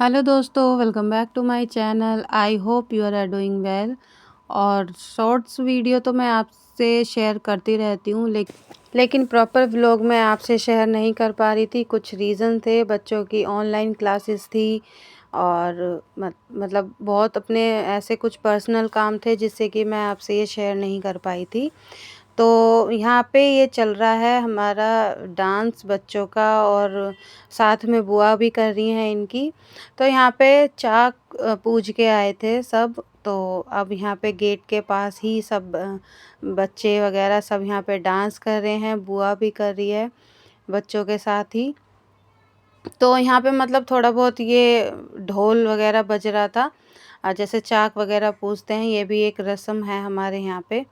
Hello दोस्तों, welcome back to my channel. I hope you are doing well. और shorts video तो मैं आपसे शेयर करती रहती हूँ, लेकिन प्रॉपर व्लॉग मैं आपसे शेयर नहीं कर पा रही थी। कुछ रीज़न थे, बच्चों की ऑनलाइन क्लासेस थी और मतलब बहुत अपने ऐसे कुछ पर्सनल काम थे जिससे कि मैं आपसे ये शेयर नहीं कर पाई थी। तो यहाँ पे ये चल रहा है हमारा डांस बच्चों का, और साथ में बुआ भी कर रही हैं इनकी। तो यहाँ पे चाक पूज के आए थे सब। तो अब यहाँ पे गेट के पास ही सब बच्चे वगैरह सब यहाँ पे डांस कर रहे हैं, बुआ भी कर रही है बच्चों के साथ ही। तो यहाँ पे मतलब थोड़ा बहुत ये ढोल वगैरह बज रहा था, जैसे चाक वगैरह पूजते हैं, ये भी एक रस्म है हमारे यहाँ पे।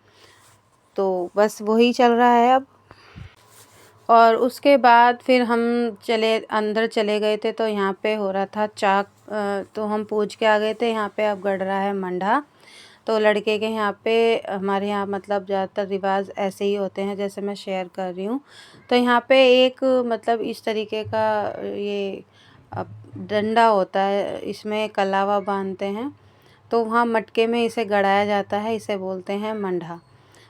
तो बस वही चल रहा है अब। और उसके बाद फिर हम अंदर चले गए थे। तो यहाँ पे हो रहा था चाक, तो हम पूछ के आ गए थे। यहाँ पे अब गड़ रहा है मंडा। तो लड़के के यहाँ पे, हमारे यहाँ मतलब ज़्यादातर रिवाज ऐसे ही होते हैं जैसे मैं शेयर कर रही हूँ। तो यहाँ पे एक मतलब इस तरीके का ये डंडा होता है, इसमें कलावा बांधते हैं। तो वहाँ मटके में इसे गड़ाया जाता है, इसे बोलते हैं मंडा।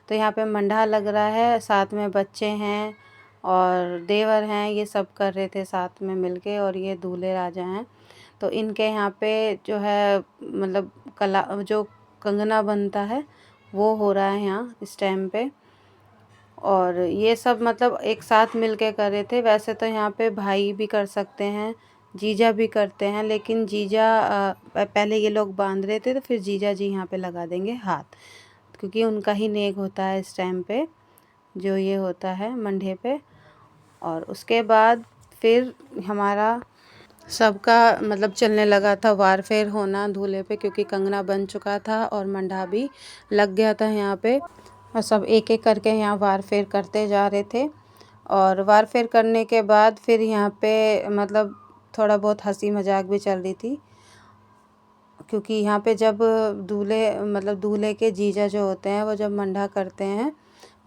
तो यहाँ पे मंडा लग रहा है, साथ में बच्चे हैं और देवर हैं, ये सब कर रहे थे साथ में मिलके। और ये दूल्हे राजा हैं। तो इनके यहाँ पे जो है मतलब कला जो कंगना बनता है वो हो रहा है यहाँ इस टाइम पे। और ये सब मतलब एक साथ मिलके कर रहे थे। वैसे तो यहाँ पे भाई भी कर सकते हैं, जीजा भी करते हैं, लेकिन जीजा पहले ये लोग बांध रहे थे, तो फिर जीजा जी यहाँ पे लगा देंगे हाथ, क्योंकि उनका ही नेक होता है इस टाइम पे, जो ये होता है मंडे पे। और उसके बाद फिर हमारा सबका मतलब चलने लगा था वारफेर होना दूल्हे पे, क्योंकि कंगना बन चुका था और मंडा भी लग गया था यहाँ पे। और सब एक एक करके यहाँ वारफेर करते जा रहे थे। और वारफेर करने के बाद फिर यहाँ पे मतलब थोड़ा बहुत हंसी मजाक भी चल रही थी, क्योंकि यहाँ पे जब दूल्हे मतलब दूल्हे के जीजा जो होते हैं वो जब मंडा करते हैं,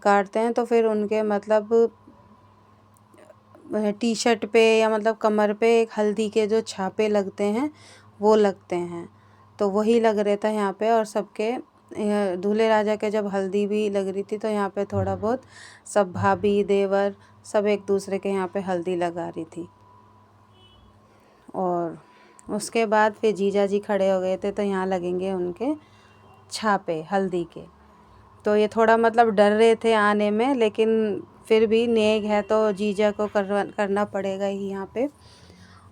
काटते हैं, तो फिर उनके मतलब टी शर्ट पे या मतलब कमर पे एक हल्दी के जो छापे लगते हैं वो लगते हैं। तो वही लग रहा था यहाँ पे। और सबके दूल्हे राजा के जब हल्दी भी लग रही थी, तो यहाँ पे थोड़ा बहुत सब भाभी देवर सब एक दूसरे के यहाँ पे हल्दी लगा रही थी। और उसके बाद फिर जीजा जी खड़े हो गए थे, तो यहाँ लगेंगे उनके छापे हल्दी के। तो ये थोड़ा मतलब डर रहे थे आने में, लेकिन फिर भी नेक है तो जीजा को करना पड़ेगा ही यहाँ पे।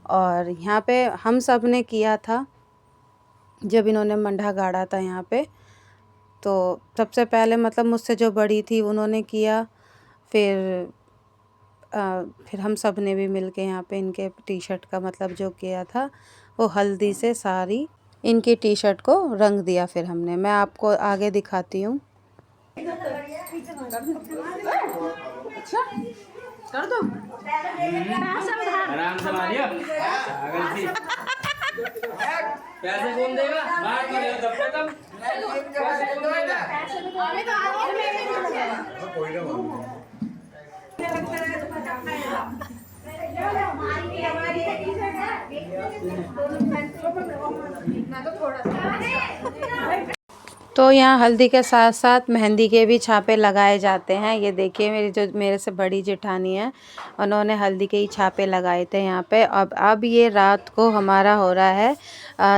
और यहाँ पे हम सब ने किया था जब इन्होंने मंडा गाड़ा था यहाँ पे। तो सबसे पहले मतलब मुझसे जो बड़ी थी उन्होंने किया, फिर फिर हम सब ने भी मिल के यहाँ पे इनके टी शर्ट का मतलब जो किया था, वो हल्दी से सारी इनकी टी शर्ट को रंग दिया। फिर हमने, मैं आपको आगे दिखाती हूँ। अच्छा कर दो, आराम से मारियो। पागल सी, पैसे कौन देगा? बाहर तो ले दब तक पैसे कौन देगा? कोई ना तो थोड़ा सा। तो यहाँ हल्दी के साथ साथ मेहंदी के भी छापे लगाए जाते हैं। ये देखिए मेरे से बड़ी जेठानी है, उन्होंने हल्दी के ही छापे लगाए थे यहाँ पे। अब ये रात को हमारा हो रहा है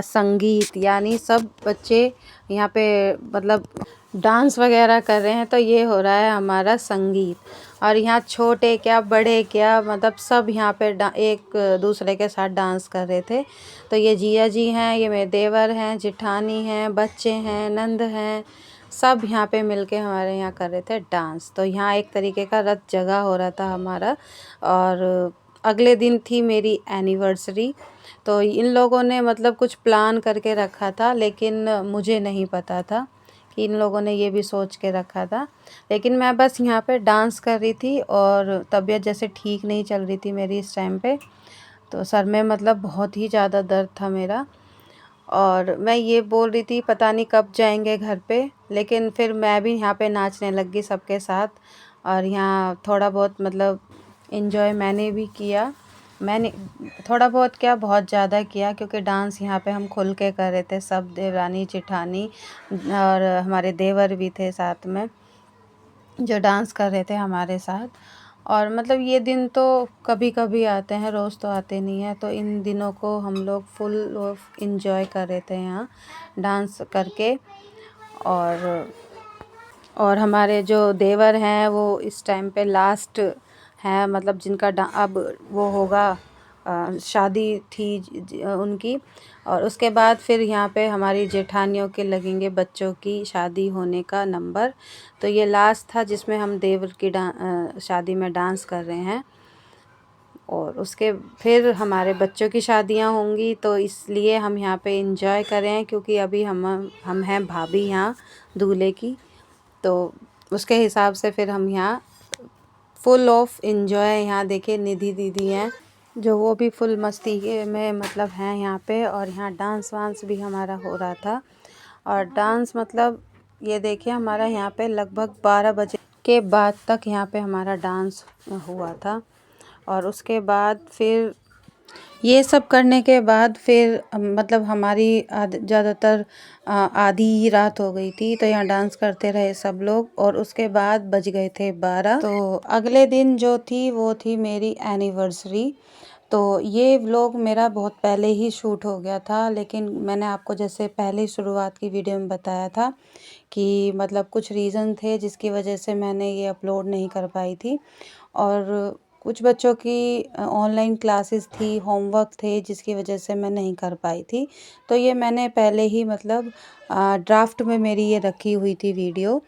संगीत, यानी सब बच्चे यहाँ पे मतलब डांस वगैरह कर रहे हैं। तो ये हो रहा है हमारा संगीत। और यहाँ छोटे क्या बड़े क्या मतलब सब यहाँ पे एक दूसरे के साथ डांस कर रहे थे। तो ये जिया जी हैं, ये मेरे देवर हैं, जेठानी हैं, बच्चे हैं, नंद हैं, सब यहाँ पे मिलके हमारे यहाँ कर रहे थे डांस। तो यहाँ एक तरीके का रत जगह हो रहा था हमारा। और अगले दिन थी मेरी एनिवर्सरी। तो इन लोगों ने मतलब कुछ प्लान करके रखा था, लेकिन मुझे नहीं पता था कि इन लोगों ने ये भी सोच के रखा था। लेकिन मैं बस यहाँ पे डांस कर रही थी, और तबीयत जैसे ठीक नहीं चल रही थी मेरी इस टाइम पे। तो सर में मतलब बहुत ही ज़्यादा दर्द था मेरा। और मैं ये बोल रही थी पता नहीं कब जाएंगे घर पे, लेकिन फिर मैं भी यहाँ पे नाचने लग गई सबके साथ। और यहाँ थोड़ा बहुत मतलब इन्जॉय मैंने भी किया। मैंने थोड़ा बहुत क्या, बहुत ज़्यादा किया, क्योंकि डांस यहाँ पे हम खुल के कर रहे थे सब, देवरानी जेठानी और हमारे देवर भी थे साथ में जो डांस कर रहे थे हमारे साथ। और मतलब ये दिन तो कभी कभी आते हैं, रोज़ तो आते नहीं हैं। तो इन दिनों को हम लोग फुल इंजॉय कर रहे थे यहाँ डांस करके। और हमारे जो देवर हैं वो इस टाइम पे लास्ट हैं, मतलब जिनका अब वो होगा, शादी थी उनकी। और उसके बाद फिर यहाँ पे हमारी जेठानियों के लगेंगे बच्चों की शादी होने का नंबर। तो ये लास्ट था जिसमें हम देवर की शादी में डांस कर रहे हैं। और उसके फिर हमारे बच्चों की शादियां होंगी, तो इसलिए हम यहाँ पे इंजॉय कर रहे हैं, क्योंकि अभी हम हैं भाभी यहाँ दूल्हे की। तो उसके हिसाब से फिर हम यहाँ फुल ऑफ इंजॉय। यहाँ देखिए निधि दीदी हैं जो वो भी फुल मस्ती में मतलब हैं यहाँ पे। और यहाँ डांस वांस भी हमारा हो रहा था। और डांस मतलब ये देखिए हमारा यहाँ पे लगभग 12 बजे के बाद तक यहाँ पे हमारा डांस हुआ था। और उसके बाद फिर ये सब करने के बाद फिर मतलब हमारी ज़्यादातर आधी ही रात हो गई थी। तो यहाँ डांस करते रहे सब लोग और उसके बाद बज गए थे 12। तो अगले दिन जो थी वो थी मेरी एनिवर्सरी। तो ये व्लॉग मेरा बहुत पहले ही शूट हो गया था, लेकिन मैंने आपको जैसे पहले शुरुआत की वीडियो में बताया था कि मतलब कुछ रीज़न थे जिसकी वजह से मैंने ये अपलोड नहीं कर पाई थी। और कुछ बच्चों की ऑनलाइन क्लासेस थी, होमवर्क थे, जिसकी वजह से मैं नहीं कर पाई थी। तो ये मैंने पहले ही मतलब ड्राफ्ट में मेरी ये रखी हुई थी वीडियो।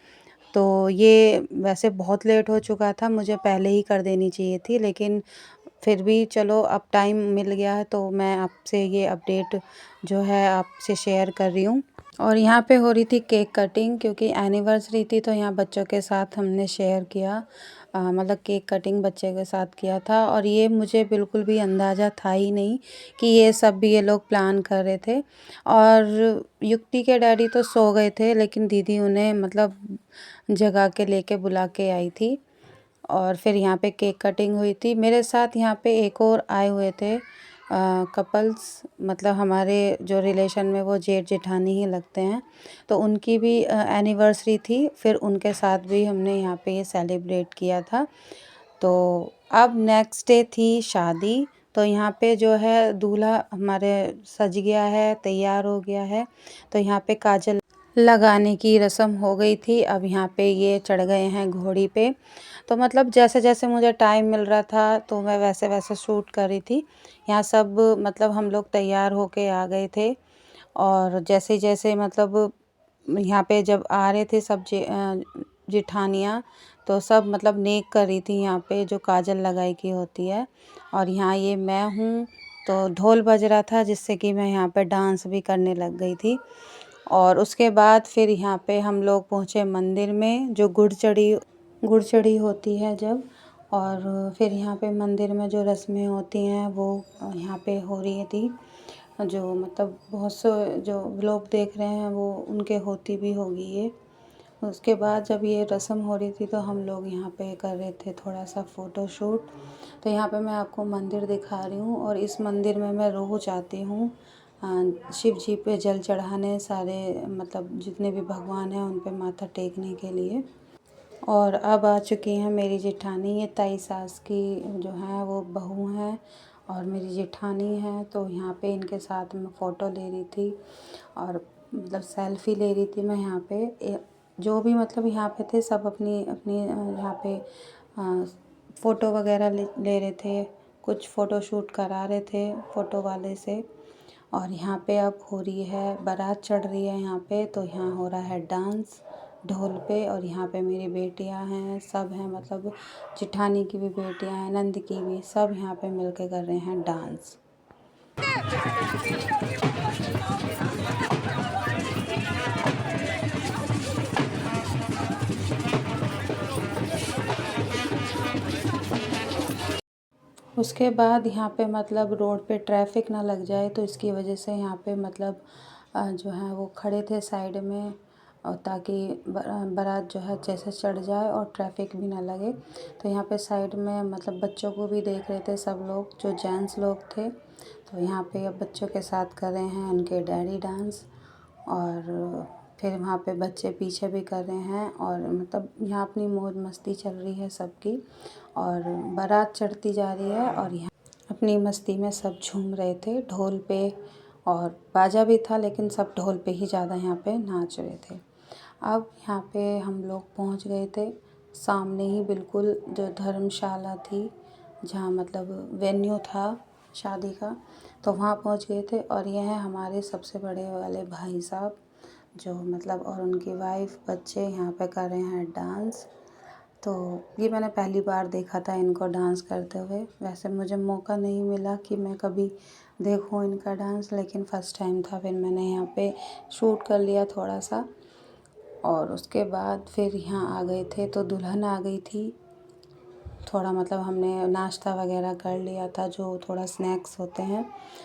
तो ये वैसे बहुत लेट हो चुका था, मुझे पहले ही कर देनी चाहिए थी, लेकिन फिर भी चलो अब टाइम मिल गया है तो मैं आपसे ये अपडेट जो है आपसे शेयर कर रही हूँ। और यहाँ पे हो रही थी केक कटिंग, क्योंकि एनिवर्सरी थी तो यहाँ बच्चों के साथ हमने शेयर किया, मतलब केक कटिंग बच्चे के साथ किया था। और ये मुझे बिल्कुल भी अंदाज़ा था ही नहीं कि ये सब भी ये लोग प्लान कर रहे थे। और युक्ति के डैडी तो सो गए थे, लेकिन दीदी उन्हें मतलब जगा के लेके बुला के आई थी। और फिर यहाँ पे केक कटिंग हुई थी। मेरे साथ यहाँ पे एक और आए हुए थे कपल्स, मतलब हमारे जो रिलेशन में वो जेठ जेठानी ही लगते हैं। तो उनकी भी एनिवर्सरी थी, फिर उनके साथ भी हमने यहाँ पे ये सेलिब्रेट किया था। तो अब नेक्स्ट डे थी शादी। तो यहाँ पे जो है दूल्हा हमारे सज गया है, तैयार हो गया है। तो यहाँ पे काजल लगाने की रस्म हो गई थी। अब यहाँ पे ये चढ़ गए हैं घोड़ी पे। तो मतलब जैसे जैसे मुझे टाइम मिल रहा था तो मैं वैसे वैसे शूट कर रही थी। यहाँ सब मतलब हम लोग तैयार होके आ गए थे। और जैसे जैसे मतलब यहाँ पे जब आ रहे थे सब जेठानियाँ, तो सब मतलब नेक कर रही थी यहाँ पे जो काजल लगाई की होती है। और यहाँ ये मैं हूँ, तो ढोल बज रहा था जिससे कि मैं यहाँ पे डांस भी करने लग गई थी। और उसके बाद फिर यहाँ पे हम लोग पहुँचे मंदिर में, जो गुड़चड़ी होती है जब। और फिर यहाँ पे मंदिर में जो रस्में होती हैं वो यहाँ पे हो रही थी। जो मतलब बहुत से जो लोग देख रहे हैं वो उनके होती भी होगी ये। उसके बाद जब ये रस्म हो रही थी तो हम लोग यहाँ पे कर रहे थे थोड़ा सा फ़ोटो शूट। तो यहाँ पे मैं आपको मंदिर दिखा रही हूँ। और इस मंदिर में मैं रोज़ आती हूँ शिव जी पे जल चढ़ाने, सारे मतलब जितने भी भगवान हैं उन पे माथा टेकने के लिए। और अब आ चुकी हैं मेरी जेठानी, ये ताई सास की जो हैं वो बहू हैं और मेरी जेठानी हैं। तो यहाँ पे इनके साथ मैं फ़ोटो ले रही थी और मतलब सेल्फ़ी ले रही थी मैं यहाँ पे। जो भी मतलब यहाँ पे थे सब अपनी अपनी यहाँ पे फ़ोटो वगैरह ले रहे थे, कुछ फ़ोटो शूट करा रहे थे फ़ोटो वाले से। और यहाँ पे अब हो रही है बारात, चढ़ रही है यहाँ पे। तो यहाँ हो रहा है डांस ढोल पे। और यहाँ पे मेरी बेटियाँ हैं, सब हैं, मतलब जेठानी की भी बेटियाँ हैं, नंद की भी, सब यहाँ पे मिलके कर रहे हैं डांस। उसके बाद यहाँ पे मतलब रोड पे ट्रैफिक ना लग जाए, तो इसकी वजह से यहाँ पे मतलब जो है वो खड़े थे साइड में और ताकि बारात जो है अच्छे से चढ़ जाए और ट्रैफिक भी ना लगे। तो यहाँ पे साइड में मतलब बच्चों को भी देख रहे थे सब लोग, जो जेंट्स लोग थे। तो यहाँ पे अब बच्चों के साथ कर रहे हैं उनके डैडी डांस, और फिर वहाँ पे बच्चे पीछे भी कर रहे हैं, और मतलब यहाँ अपनी मौज मस्ती चल रही है सबकी, और बारात चढ़ती जा रही है। और यहाँ अपनी मस्ती में सब झूम रहे थे ढोल पे, और बाजा भी था लेकिन सब ढोल पे ही ज़्यादा यहाँ पे नाच रहे थे। अब यहाँ पे हम लोग पहुँच गए थे, सामने ही बिल्कुल जो धर्मशाला थी, जहाँ मतलब वेन्यू था शादी का, तो वहाँ पहुँच गए थे। और यह है हमारे सबसे बड़े वाले भाई साहब, जो मतलब और उनकी वाइफ, बच्चे यहाँ पे कर रहे हैं डांस। तो ये मैंने पहली बार देखा था इनको डांस करते हुए। वैसे मुझे मौका नहीं मिला कि मैं कभी देखूं इनका डांस, लेकिन फ़र्स्ट टाइम था। फिर मैंने यहाँ पे शूट कर लिया थोड़ा सा, और उसके बाद फिर यहाँ आ गए थे तो दुल्हन आ गई थी। थोड़ा मतलब हमने नाश्ता वगैरह कर लिया था, जो थोड़ा स्नैक्स होते हैं।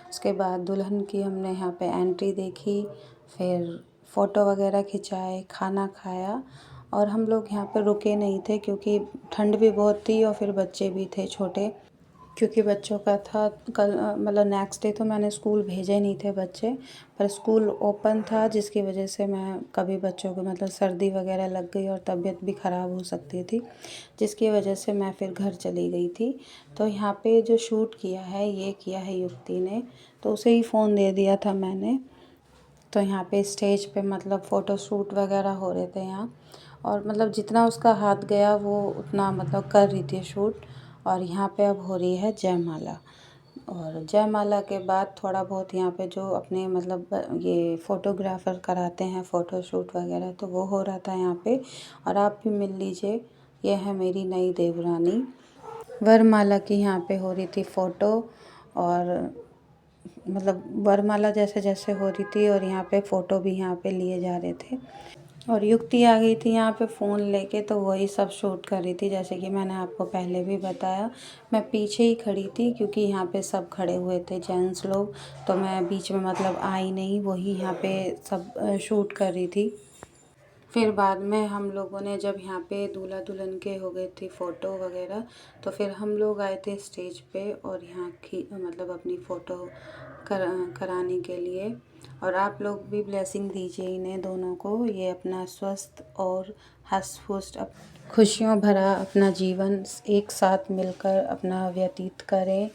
उसके बाद दुल्हन की हमने यहाँ पे एंट्री देखी, फिर फ़ोटो वगैरह खिंचाए, खाना खाया। और हम लोग यहाँ पे रुके नहीं थे क्योंकि ठंड भी बहुत थी, और फिर बच्चे भी थे छोटे, क्योंकि बच्चों का था कल मतलब नेक्स्ट डे तो मैंने स्कूल भेजे नहीं थे बच्चे, पर स्कूल ओपन था, जिसकी वजह से मैं कभी बच्चों को मतलब सर्दी वगैरह लग गई और तबीयत भी ख़राब हो सकती थी, जिसकी वजह से मैं फिर घर चली गई थी। तो यहाँ पे जो शूट किया है ये किया है युक्ति ने, तो उसे ही फ़ोन दे दिया था मैंने। तो यहाँ पे स्टेज पे मतलब फ़ोटो शूट वगैरह हो रहे थे यहाँ, और मतलब जितना उसका हाथ गया वो उतना मतलब कर रही थी शूट। और यहाँ पे अब हो रही है जयमाला, और जयमाला के बाद थोड़ा बहुत यहाँ पे जो अपने मतलब ये फ़ोटोग्राफ़र कराते हैं फ़ोटो शूट वगैरह, तो वो हो रहा था यहाँ पे। और आप भी मिल लीजिए, ये है मेरी नई देवरानी। वरमाला की यहाँ पे हो रही थी फ़ोटो, और मतलब वरमाला जैसे जैसे हो रही थी, और यहाँ पे फ़ोटो भी यहाँ पे लिए जा रहे थे। और युक्ति आ गई थी यहाँ पे फ़ोन लेके, तो वही सब शूट कर रही थी। जैसे कि मैंने आपको पहले भी बताया, मैं पीछे ही खड़ी थी क्योंकि यहाँ पे सब खड़े हुए थे जेंट्स लोग, तो मैं बीच में मतलब आई नहीं, वही यहाँ पे सब शूट कर रही थी। फिर बाद में हम लोगों ने जब यहाँ पे दूल्हा दुल्हन के हो गए थे फ़ोटो वगैरह, तो फिर हम लोग आए थे स्टेज पे, और यहाँ की मतलब अपनी फ़ोटो कराने के लिए। और आप लोग भी ब्लेसिंग दीजिए इन्हें दोनों को, ये अपना स्वस्थ और हंस खुश खुशियों भरा अपना जीवन एक साथ मिलकर अपना व्यतीत करें,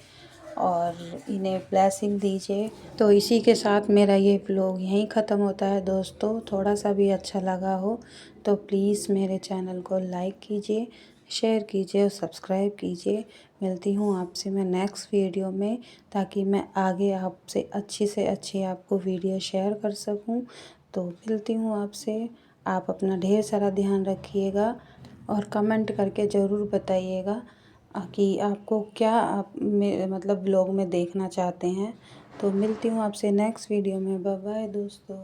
और इन्हें ब्लेसिंग दीजिए। तो इसी के साथ मेरा ये व्लॉग यहीं ख़त्म होता है दोस्तों। थोड़ा सा भी अच्छा लगा हो तो प्लीज़ मेरे चैनल को लाइक कीजिए, शेयर कीजिए और सब्सक्राइब कीजिए। मिलती हूँ आपसे मैं नेक्स्ट वीडियो में, ताकि मैं आगे आपसे अच्छी से अच्छी आपको वीडियो शेयर कर सकूँ। तो मिलती हूँ आपसे। आप अपना ढेर सारा ध्यान रखिएगा, और कमेंट करके ज़रूर बताइएगा कि आपको क्या आप मतलब व्लॉग में देखना चाहते हैं। तो मिलती हूँ आपसे नेक्स्ट वीडियो में। बाय बाय दोस्तों।